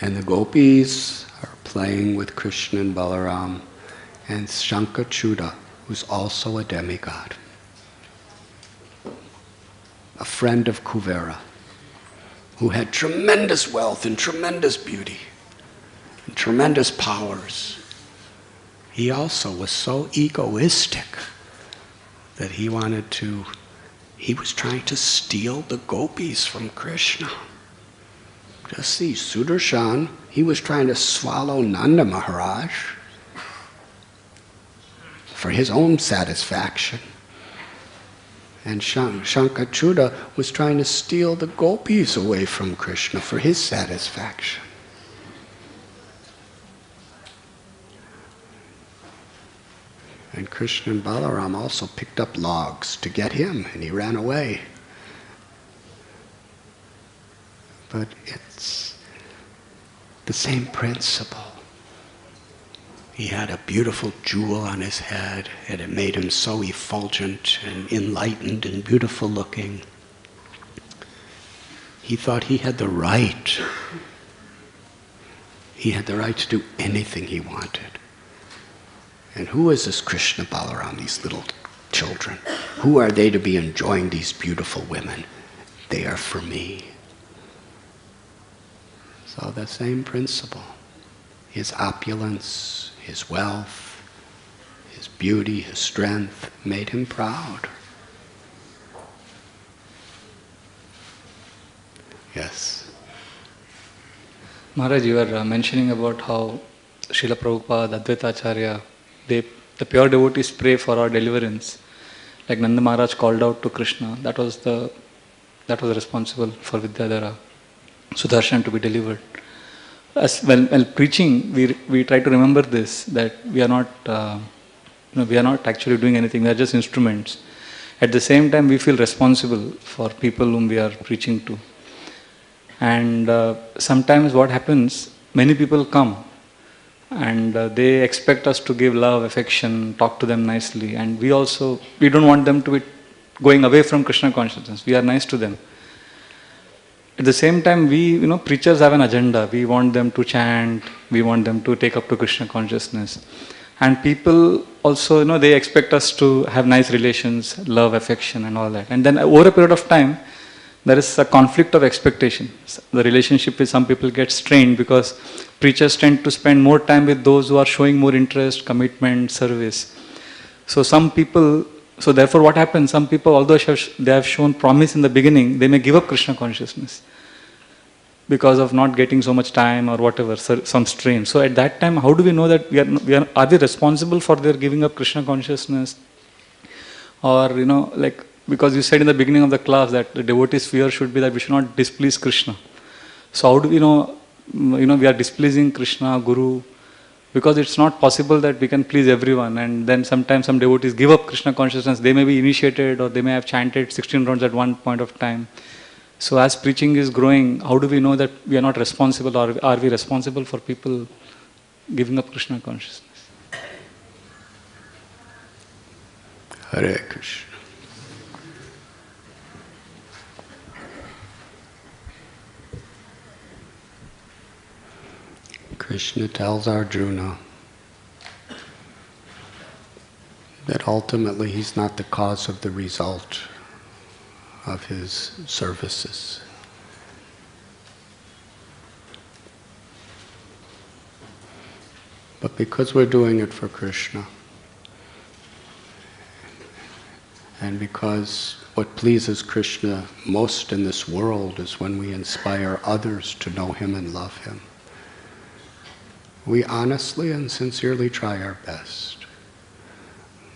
And the gopis are playing with Krishna and Balaram, and Shankachuda, who's also a demigod, a friend of Kuvera, who had tremendous wealth and tremendous beauty and tremendous powers. He also was so egoistic that he was trying to steal the gopis from Krishna. Just see, Sudarshan, he was trying to swallow Nanda Maharaj for his own satisfaction. And Shankachuda was trying to steal the gopis away from Krishna for his satisfaction. And Krishna and Balaram also picked up logs to get him, and he ran away. But it's the same principle. He had a beautiful jewel on his head, and it made him so effulgent and enlightened and beautiful looking. He thought he had the right. He had the right to do anything he wanted. And who is this Krishna Balaram, these little children? Who are they to be enjoying these beautiful women? they are for me. So the same principle. His opulence, his wealth, his beauty, his strength made him proud. Yes. Maharaj, you were mentioning about how Srila Prabhupada, Advaita Acharya, the pure devotees pray for our deliverance. Like Nanda Maharaj called out to Krishna, that was responsible for Vidyadhara, Sudarshan to be delivered. As while preaching, we try to remember this, that we are not actually doing anything. We are just instruments. At the same time, we feel responsible for people whom we are preaching to. And sometimes what happens, many people come and they expect us to give love, affection, talk to them nicely, and we don't want them to be going away from Krishna consciousness. We are nice to them. At the same time, preachers have an agenda. We want them to chant, we want them to take up to Krishna consciousness. And people also, they expect us to have nice relations, love, affection and all that. And then over a period of time, there is a conflict of expectations. The relationship with some people gets strained because preachers tend to spend more time with those who are showing more interest, commitment, service. So therefore what happens, some people, although they have shown promise in the beginning, they may give up Krishna consciousness because of not getting so much time or whatever, some strain. So at that time, how do we know that are we responsible for their giving up Krishna consciousness? Or, because you said in the beginning of the class that the devotee's fear should be that we should not displease Krishna. So how do we know, we are displeasing Krishna, Guru? Because it's not possible that we can please everyone, and then sometimes some devotees give up Krishna consciousness. They may be initiated or they may have chanted 16 rounds at one point of time. So as preaching is growing, how do we know that we are not responsible, or are we responsible for people giving up Krishna consciousness? Hare Krishna. Krishna tells Arjuna that ultimately he's not the cause of the result of his services. But because we're doing it for Krishna, and because what pleases Krishna most in this world is when we inspire others to know him and love him, we honestly and sincerely try our best.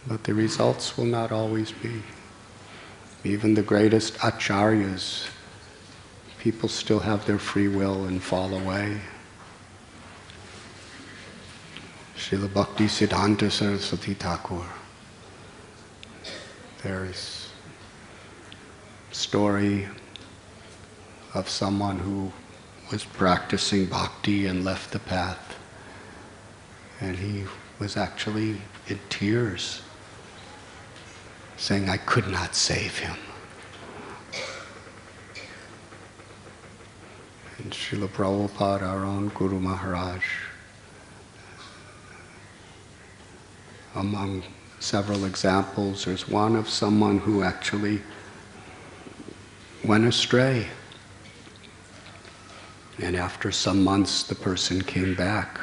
But the results will not always be. Even the greatest acharyas, people still have their free will and fall away. Srila Bhakti Siddhanta Saraswati Thakur. There is a story of someone who was practicing bhakti and left the path. And he was actually in tears, saying, I could not save him. And Srila Prabhupada, our own Guru Maharaj, among several examples, there's one of someone who actually went astray. And after some months, the person came back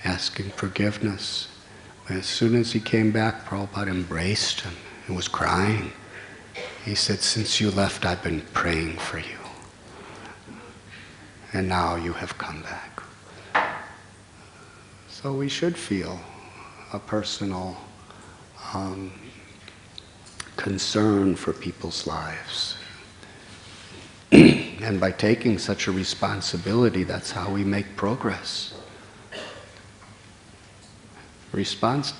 asking forgiveness. As soon as he came back, Prabhupada embraced him and was crying. He said, since you left, I've been praying for you. And now you have come back. So we should feel a personal concern for people's lives. And by taking such a responsibility, that's how we make progress.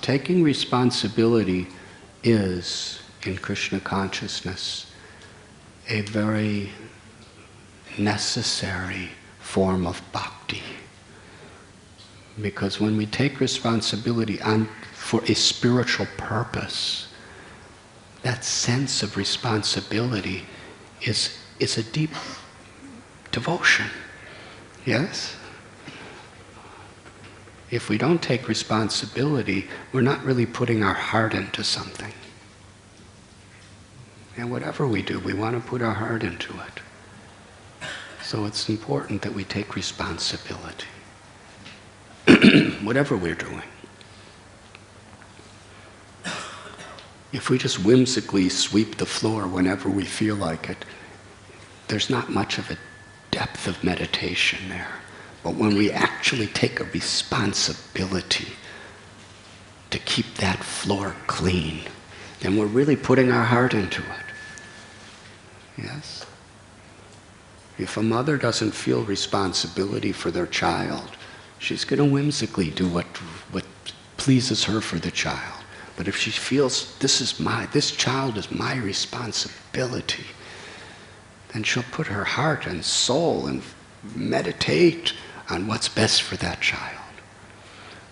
Taking responsibility is, in Krishna consciousness, a very necessary form of bhakti. Because when we take responsibility for a spiritual purpose, that sense of responsibility is a deep devotion. Yes? If we don't take responsibility, we're not really putting our heart into something. And whatever we do, we want to put our heart into it. So it's important that we take responsibility. Whatever we're doing. If we just whimsically sweep the floor whenever we feel like it, there's not much of a depth of meditation there. But when we actually take a responsibility to keep that floor clean, then we're really putting our heart into it. Yes? If a mother doesn't feel responsibility for their child, she's going to whimsically do what pleases her for the child. But if she feels this child is my responsibility, then she'll put her heart and soul and meditate on what's best for that child.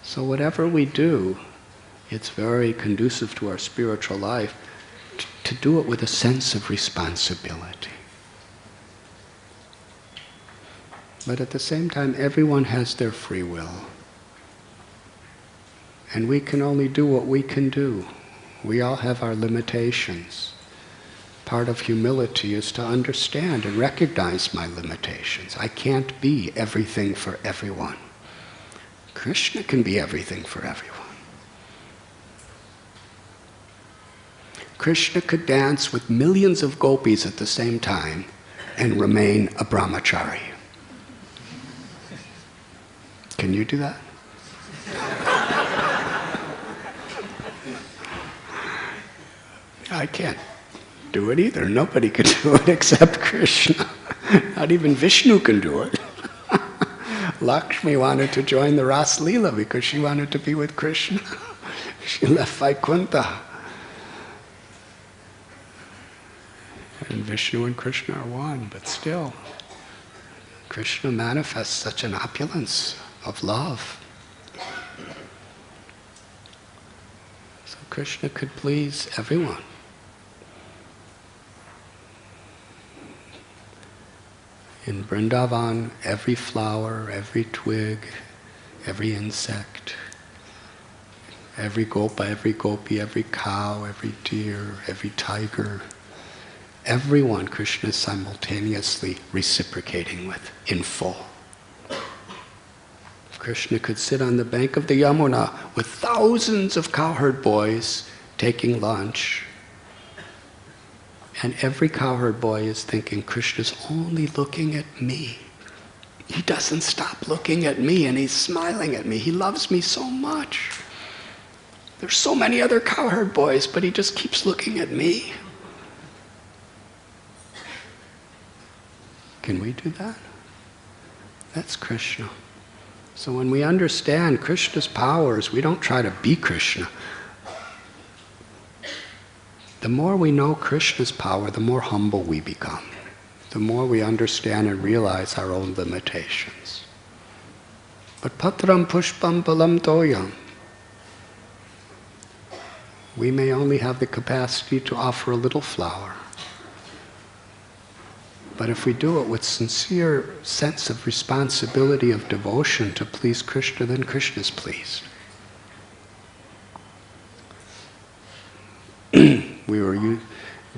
So whatever we do, it's very conducive to our spiritual life to do it with a sense of responsibility. But at the same time, everyone has their free will. And we can only do what we can do. We all have our limitations. Part of humility is to understand and recognize my limitations. I can't be everything for everyone. Krishna can be everything for everyone. Krishna could dance with millions of gopis at the same time and remain a brahmachari. Can you do that? I can't do it either. Nobody can do it except Krishna. Not even Vishnu can do it. Lakshmi wanted to join the Ras Leela because she wanted to be with Krishna. She left Vaikuntha. And Vishnu and Krishna are one, but still, Krishna manifests such an opulence of love. So Krishna could please everyone. In Vrindavan, every flower, every twig, every insect, every gopa, every gopi, every cow, every deer, every tiger, everyone Krishna is simultaneously reciprocating with in full. Krishna could sit on the bank of the Yamuna with thousands of cowherd boys taking lunch, and every cowherd boy is thinking, Krishna's only looking at me. He doesn't stop looking at me, and he's smiling at me. He loves me so much. There's so many other cowherd boys, but he just keeps looking at me. Can we do that? That's Krishna. So when we understand Krishna's powers, we don't try to be Krishna. The more we know Krishna's power, the more humble we become. The more we understand and realize our own limitations. But patram pushpam balam toyam. We may only have the capacity to offer a little flower. But if we do it with sincere sense of responsibility of devotion to please Krishna, then Krishna is pleased.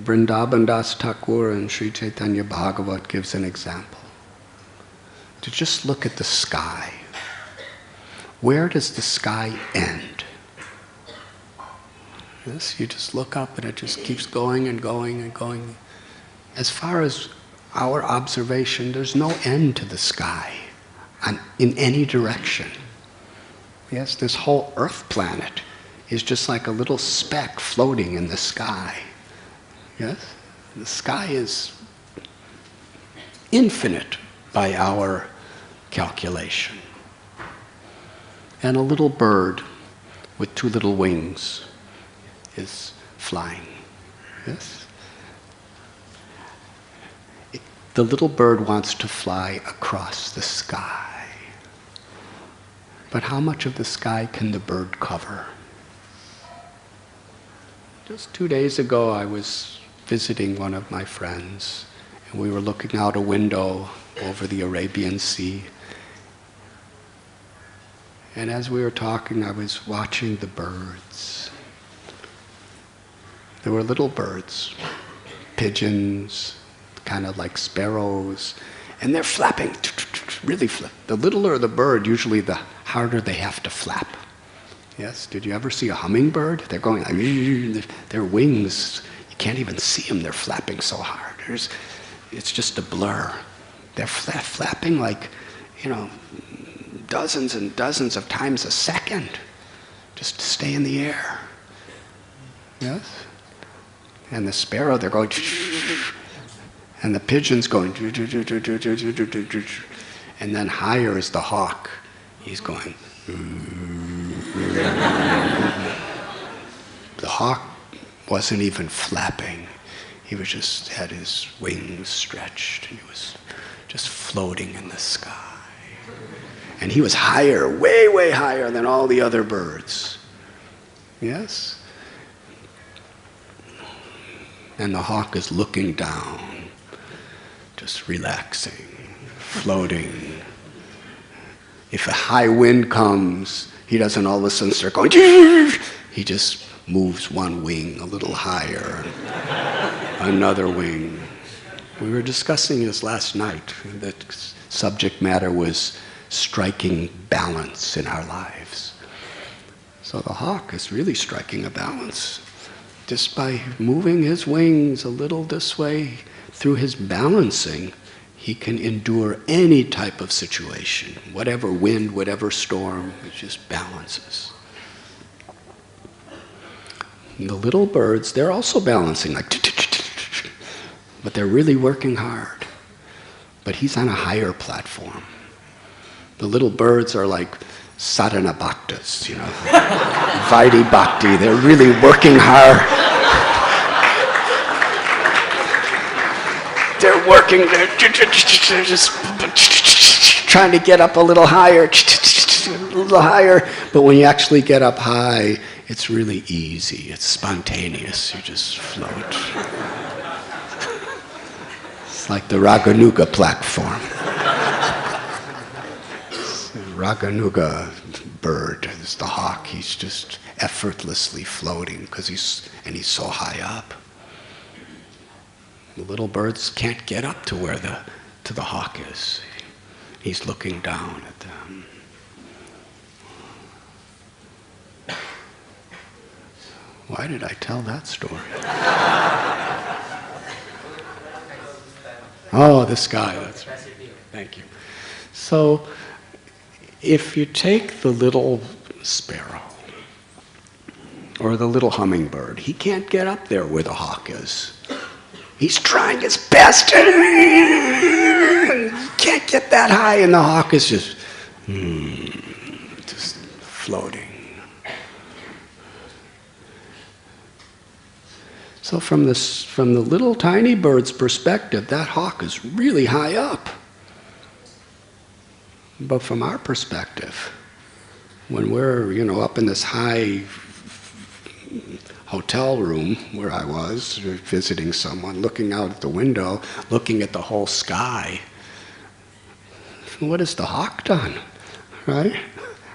Vrindavan Das Thakur and Sri Chaitanya Bhagavat gives an example. To just look at the sky. Where does the sky end? Yes, you just look up and it just keeps going and going and going. As far as our observation, there's no end to the sky in any direction. Yes, this whole Earth planet is just like a little speck floating in the sky. Yes? The sky is infinite by our calculation. And a little bird with two little wings is flying. Yes? The little bird wants to fly across the sky. But how much of the sky can the bird cover? Just 2 days ago, I was visiting one of my friends, and we were looking out a window over the Arabian Sea. And as we were talking, I was watching the birds. There were little birds, pigeons, kind of like sparrows, and they're flapping, really flap. The littler the bird, usually the harder they have to flap. Yes, did you ever see a hummingbird? They're going like, their wings, you can't even see them, they're flapping so hard. It's just a blur. They're flapping like, dozens and dozens of times a second, just to stay in the air. Yes? And the sparrow, they're going, and the pigeon's going, and then higher is the hawk. He's going. The hawk wasn't even flapping. He was just had his wings stretched, and he was just floating in the sky. And he was higher, way, way higher than all the other birds. Yes? And the hawk is looking down, just relaxing, floating. If a high wind comes, he doesn't all of a sudden start going, he just moves one wing a little higher, another wing. We were discussing this last night. The subject matter was striking balance in our lives. So the hawk is really striking a balance. Just by moving his wings a little this way, through his balancing, he can endure any type of situation, whatever wind, whatever storm, it just balances. And the little birds, they're also balancing, like, but they're really working hard. But he's on a higher platform. The little birds are like sadhana bhaktas, Vaidhi bhakti, they're really working hard. They're working, they're just trying to get up a little higher, but when you actually get up high, it's really easy, it's spontaneous, you just float. It's like the Raganuga platform. Raganuga bird is the hawk. He's just effortlessly floating because he's so high up. The little birds can't get up to where the hawk is. He's looking down at them. Why did I tell that story? Oh, the sky. That's right. Thank you. So, if you take the little sparrow or the little hummingbird, he can't get up there where the hawk is. He's trying his best. Can't get that high, and the hawk is just floating. So from the little tiny bird's perspective, that hawk is really high up. But from our perspective, when we're, up in this high hotel room where I was, visiting someone, looking out at the window, looking at the whole sky, what has the hawk done, right?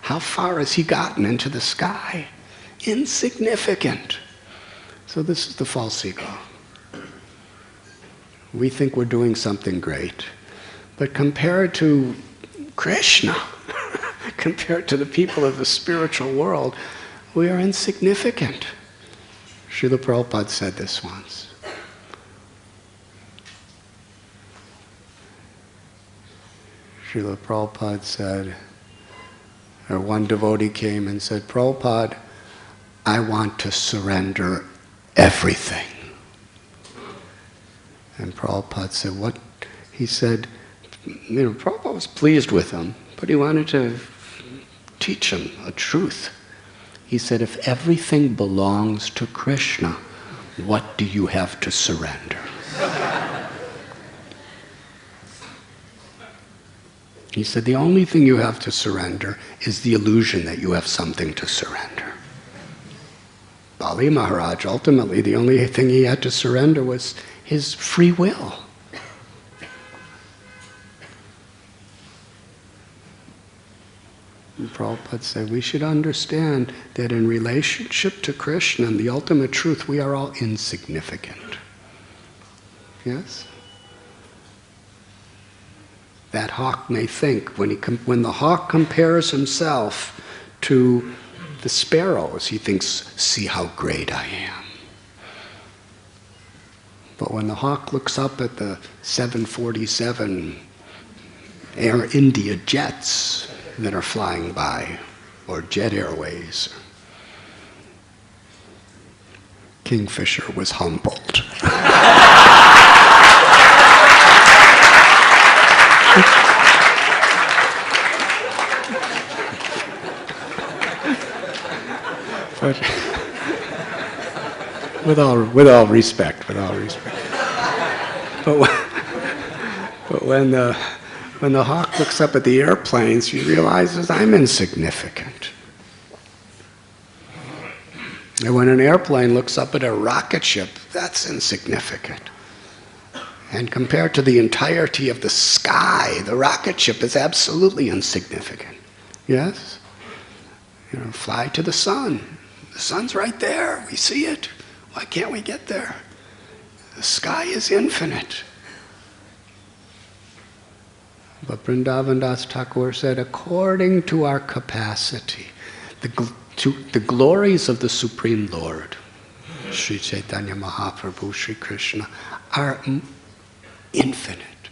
How far has he gotten into the sky? Insignificant. So this is the false ego. We think we're doing something great, but compared to Krishna, compared to the people of the spiritual world, we are insignificant. Srila Prabhupada said this once. Srila Prabhupada said, or one devotee came and said, Prabhupada, I want to surrender everything. And Prabhupada said, what? He said, Prabhupada was pleased with him, but he wanted to teach him a truth. He said, if everything belongs to Krishna, what do you have to surrender? He said, the only thing you have to surrender is the illusion that you have something to surrender. Bali Maharaj, ultimately, the only thing he had to surrender was his free will. And Prabhupada said, we should understand that in relationship to Krishna and the ultimate truth, we are all insignificant. Yes? That hawk may think, when the hawk compares himself to the sparrows, he thinks, see how great I am. But when the hawk looks up at the 747 Air India jets that are flying by, or Jet Airways, Kingfisher was humbled. But with all respect. But when the hawk looks up at the airplanes, he realizes I'm insignificant. And when an airplane looks up at a rocket ship, that's insignificant. And compared to the entirety of the sky, the rocket ship is absolutely insignificant. Yes? Fly to the sun. The sun's right there. We see it. Why can't we get there? The sky is infinite. But Vrindavan Das Thakur said, according to our capacity, the glories of the Supreme Lord, Sri Chaitanya Mahaprabhu, Sri Krishna, are infinite.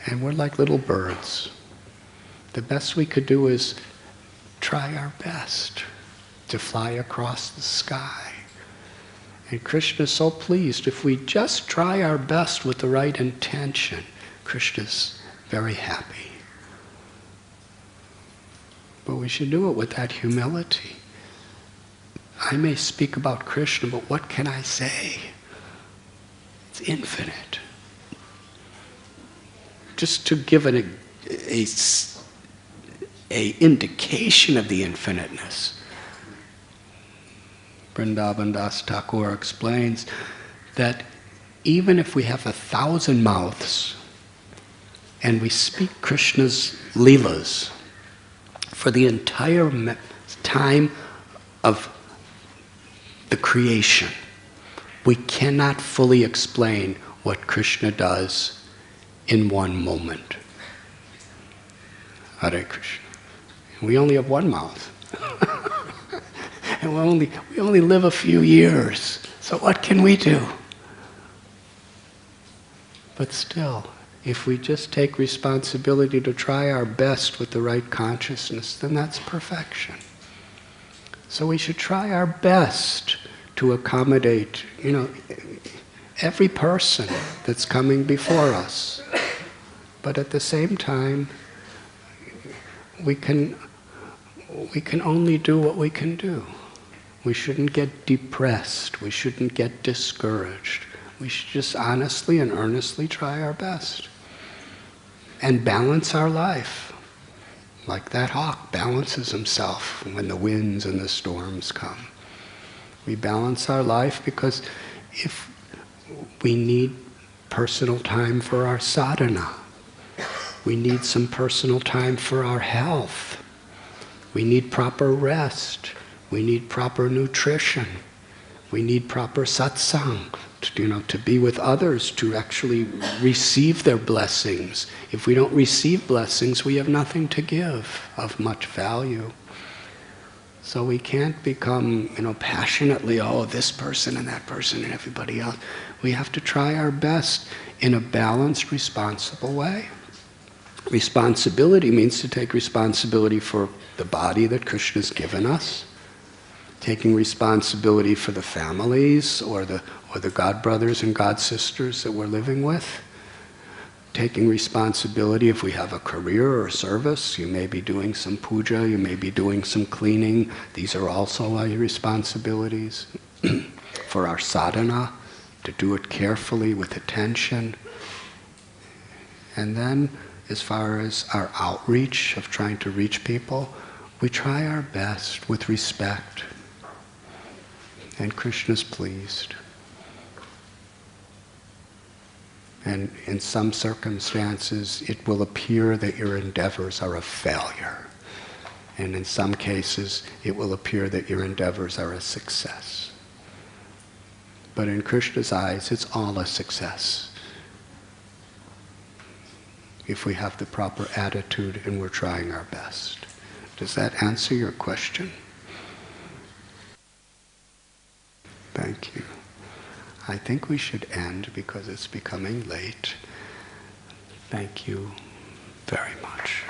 And we're like little birds. The best we could do is try our best to fly across the sky. And Krishna is so pleased. If we just try our best with the right intention, Krishna's very happy. But we should do it with that humility. I may speak about Krishna, but what can I say? It's infinite. Just to give an indication of the infiniteness. Vrindavan Das Thakur explains that even if we have 1,000 mouths and we speak Krishna's leelas for the entire time of the creation, we cannot fully explain what Krishna does in one moment. Hare Krishna. We only have one mouth. And we only live a few years. So what can we do? But still, if we just take responsibility to try our best with the right consciousness, then that's perfection. So we should try our best to accommodate, every person that's coming before us. But at the same time, we can only do what we can do. We shouldn't get depressed. We shouldn't get discouraged. We should just honestly and earnestly try our best. And balance our life. Like that hawk balances himself when the winds and the storms come. We balance our life because if we need personal time for our sadhana, we need some personal time for our health. We need proper rest. We need proper nutrition. We need proper satsang, to be with others, to actually receive their blessings. If we don't receive blessings, we have nothing to give of much value. So we can't become, passionately, this person and that person and everybody else. We have to try our best in a balanced, responsible way. Responsibility means to take responsibility for the body that Krishna's given us, taking responsibility for the families or the god brothers and god sisters that we're living with, taking responsibility if we have a career or service. You may be doing some puja, you may be doing some cleaning. These are also our responsibilities. For our sadhana, to do it carefully with attention. And then, as far as our outreach of trying to reach people, we try our best with respect. And Krishna's pleased. And in some circumstances, it will appear that your endeavors are a failure. And in some cases, it will appear that your endeavors are a success. But in Krishna's eyes, it's all a success. If we have the proper attitude and we're trying our best. Does that answer your question? Thank you. I think we should end because it's becoming late. Thank you very much.